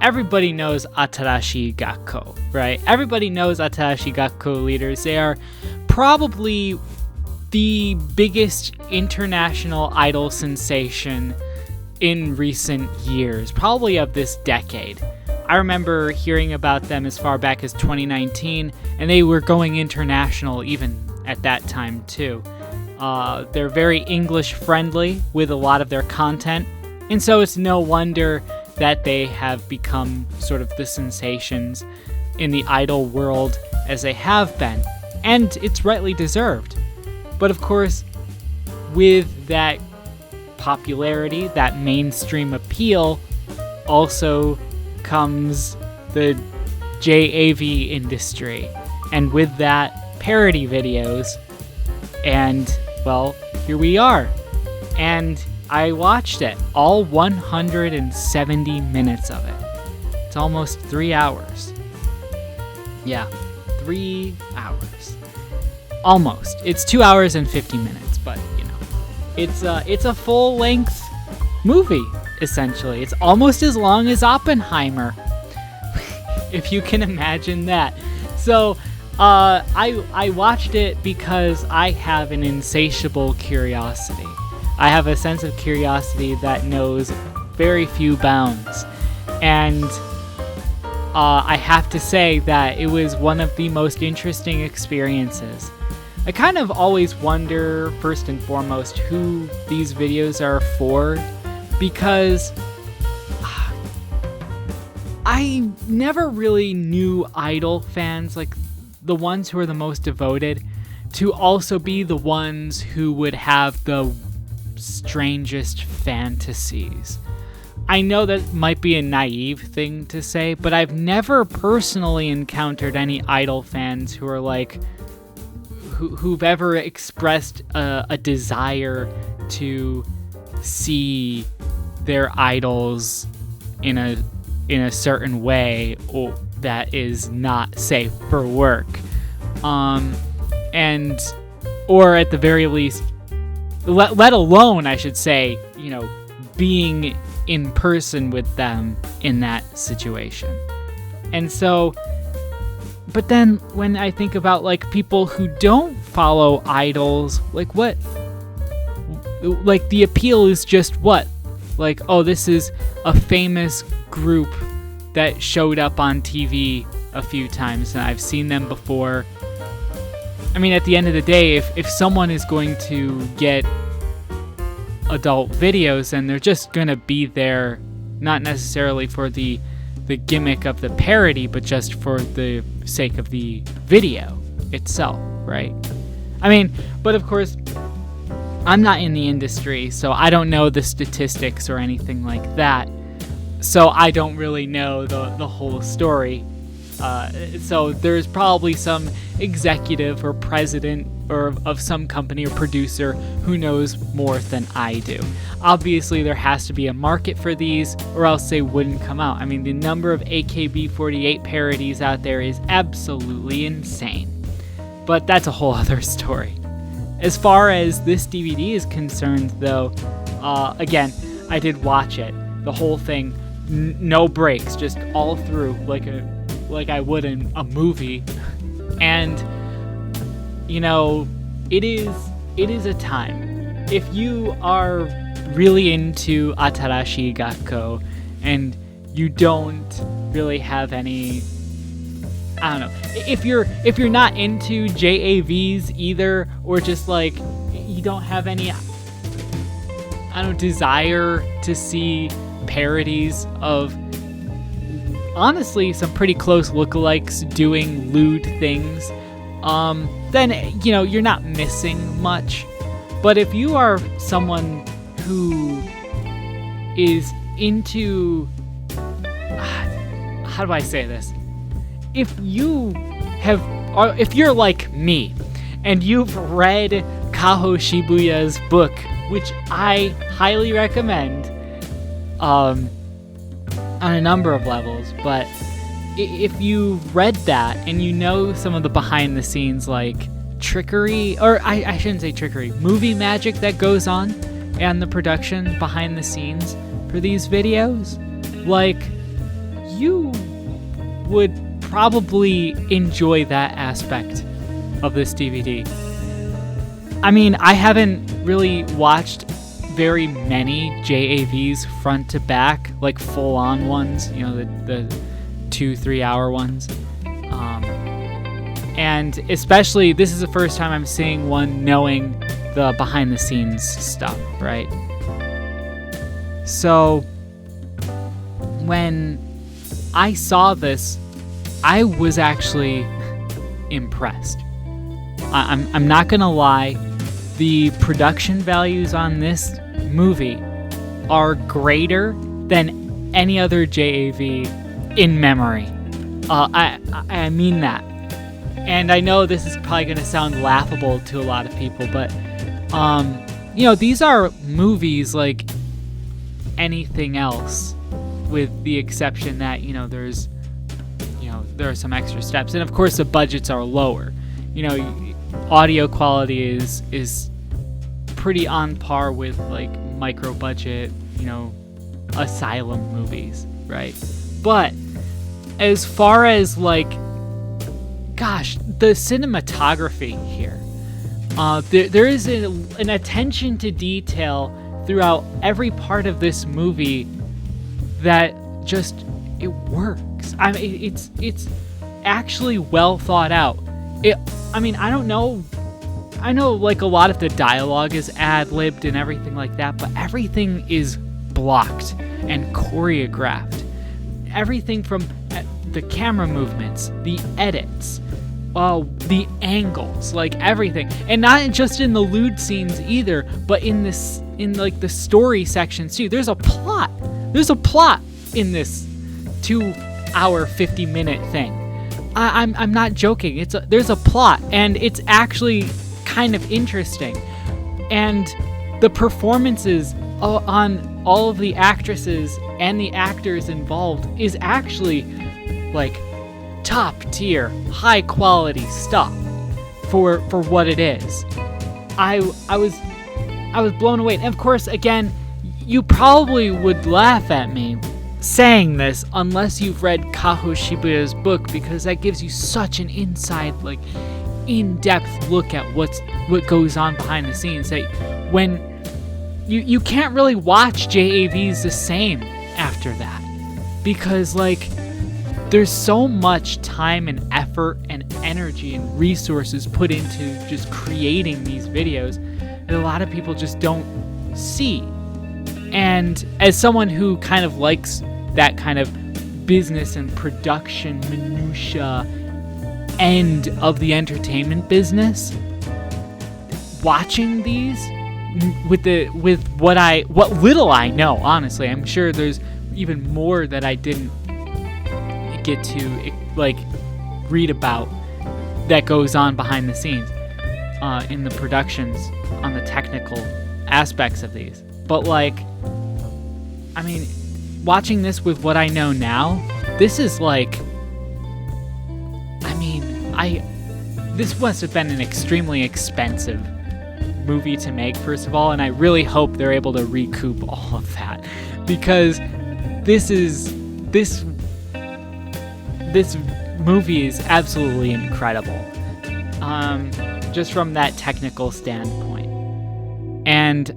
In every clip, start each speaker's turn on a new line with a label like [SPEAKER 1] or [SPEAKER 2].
[SPEAKER 1] everybody knows Atarashiigakko, right? Everybody knows Atarashiigakko leaders. They are probably the biggest international idol sensation in recent years, probably of this decade. I remember hearing about them as far back as 2019, and they were going international even at that time too. They're very English friendly with a lot of their content, and so it's no wonder that they have become sort of the sensations in the idol world as they have been, and it's rightly deserved. But of course, with that popularity, that mainstream appeal, also comes the JAV industry, and with that, parody videos, and, well, here we are. And I watched it, all 170 minutes of it. It's almost 3 hours. Yeah, 3 hours. Almost. It's 2 hours and 50 minutes, but, you know, it's a full-length movie, essentially. It's almost as long as Oppenheimer, if you can imagine that. So, I watched it because I have an insatiable curiosity. I have a sense of curiosity that knows very few bounds. And I have to say that it was one of the most interesting experiences. I kind of always wonder, first and foremost, who these videos are for, because I never really knew idol fans, like the ones who are the most devoted, to also be the ones who would have the strangest fantasies. I know that might be a naive thing to say, but I've never personally encountered any idol fans who are like, who've ever expressed a desire to see their idols in a certain way, or that is not safe for work, and or at the very least, let alone, I should say, you know, being in person with them in that situation. And so, but then when I think about like people who don't follow idols, like what, like the appeal is just what? Like, oh, this is a famous group that showed up on TV a few times and I've seen them before. I mean, at the end of the day, if someone is going to get adult videos, then they're just gonna be there, not necessarily for the gimmick of the parody, but just for the sake of the video itself, right? I mean, but of course, I'm not in the industry, so I don't know the statistics or anything like that. So I don't really know the whole story. So there's probably some executive or president or of some company or producer who knows more than I do. Obviously, there has to be a market for these, or else they wouldn't come out. I mean, the number of AKB48 parodies out there is absolutely insane. But that's a whole other story. As far as this DVD is concerned, though, again, I did watch it, the whole thing, no breaks, just all through, like I would in a movie. And you know, it is a time. If you are really into Atarashiigakko and you don't really have any, I don't know, if you're not into JAVs either, or just like you don't have any, I don't know, desire to see parodies of honestly some pretty close lookalikes doing lewd things, then, you know, you're not missing much. But if you are someone who is into, how do I say this? If you're like me, and you've read Kaho Shibuya's book, which I highly recommend, on a number of levels, but if you read that and you know some of the behind the scenes, like trickery, or I shouldn't say trickery, movie magic that goes on and the production behind the scenes for these videos, like, you would probably enjoy that aspect of this DVD. I mean, I haven't really watched very many JAVs front to back, like full-on ones, you know, the 2-3 hour ones. And especially, this is the first time I'm seeing one knowing the behind-the-scenes stuff, right? So, when I saw this, I was actually impressed. I'm not gonna lie, the production values on this movie are greater than any other JAV in memory. I mean that. And I know this is probably going to sound laughable to a lot of people, but, you know, these are movies like anything else, with the exception that, you know, there are some extra steps. And of course, the budgets are lower. You know, audio quality is pretty on par with, like, micro-budget, you know, asylum movies, right? But as far as, like, gosh, the cinematography here, there is an attention to detail throughout every part of this movie that just, it works. I mean, it's actually well thought out. I mean, I don't know. I know, like, a lot of the dialogue is ad-libbed and everything like that, but everything is blocked and choreographed. Everything from the camera movements, the edits, the angles, like everything. And not just in the lewd scenes either, but in like the story sections too. There's a plot. There's a plot in this 2-hour, 50-minute thing. I'm not joking. There's a plot, and it's actually kind of interesting. And the performances on all of the actresses and the actors involved is actually, like, top tier, high quality stuff for what it is. I was blown away. And of course, again, you probably would laugh at me saying this unless you've read Kaho Shibuya's book, because that gives you such an inside, like, in-depth look at what goes on behind the scenes, that when you can't really watch JAVs the same after that, because, like, there's so much time and effort and energy and resources put into just creating these videos that a lot of people just don't see. And as someone who kind of likes that kind of business and production minutia end of the entertainment business, watching these with what little I know, honestly, I'm sure there's even more that I didn't get to, like, read about that goes on behind the scenes in the productions on the technical aspects of these. But, like, I mean, watching this with what I know now, this is like, I mean, this must have been an extremely expensive movie to make, first of all, and I really hope they're able to recoup all of that, because this movie is absolutely incredible, just from that technical standpoint. And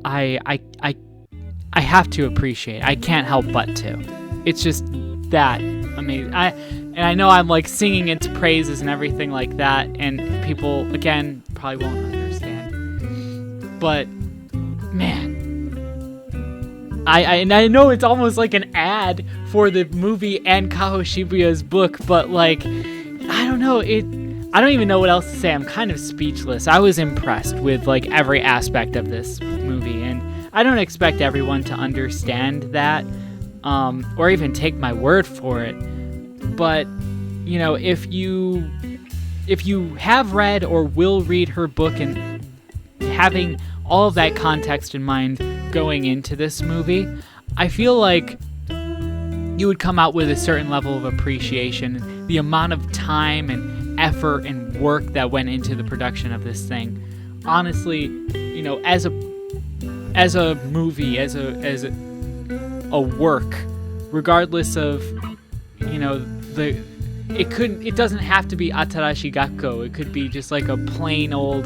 [SPEAKER 1] I have to appreciate. I can't help but to. It's just that amazing. I know I'm, like, singing its praises and everything like that, and people, again, probably won't understand. But man, I know it's almost like an ad for the movie and Kaho Shibuya's book, but, like, I don't know. I don't even know what else to say. I'm kind of speechless. I was impressed with, like, every aspect of this movie, and I don't expect everyone to understand that, or even take my word for it. But, you know, if you have read or will read her book, and having all of that context in mind going into this movie, I feel like you would come out with a certain level of appreciation. The amount of time and effort and work that went into the production of this thing, honestly, you know, as a movie, as a work, regardless of it doesn't have to be Atarashiigakko. It could be just like a plain old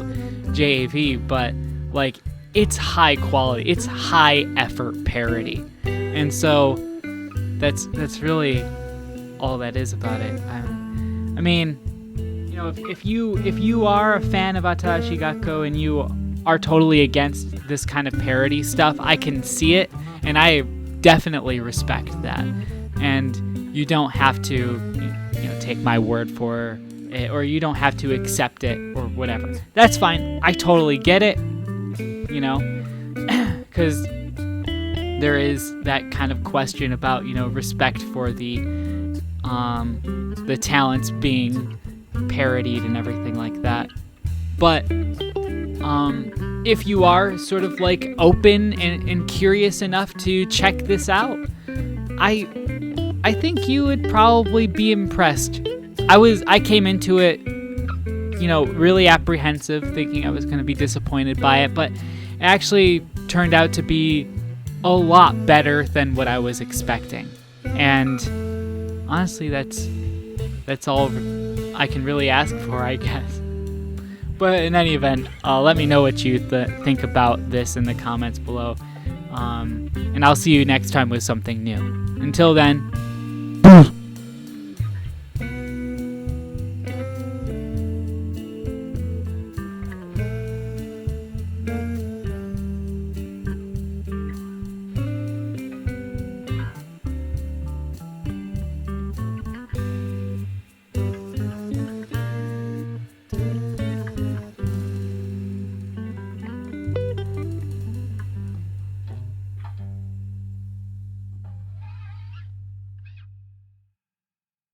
[SPEAKER 1] JAV, but like it's high quality, it's high effort parody, and so that's really all that is about it. I mean, if you are a fan of Atarashiigakko and you are totally against this kind of parody stuff, I can see it, and I definitely respect that. And you don't have to, take my word for it, or you don't have to accept it, or whatever. That's fine. I totally get it, because there is that kind of question about, respect for the talents being parodied and everything like that. But if you are sort of like open and curious enough to check this out, I think you would probably be impressed. I came into it, really apprehensive, thinking I was going to be disappointed by it, but it actually turned out to be a lot better than what I was expecting. And honestly, that's all I can really ask for, I guess. But in any event, let me know what you think about this in the comments below. And I'll see you next time with something new. Until then,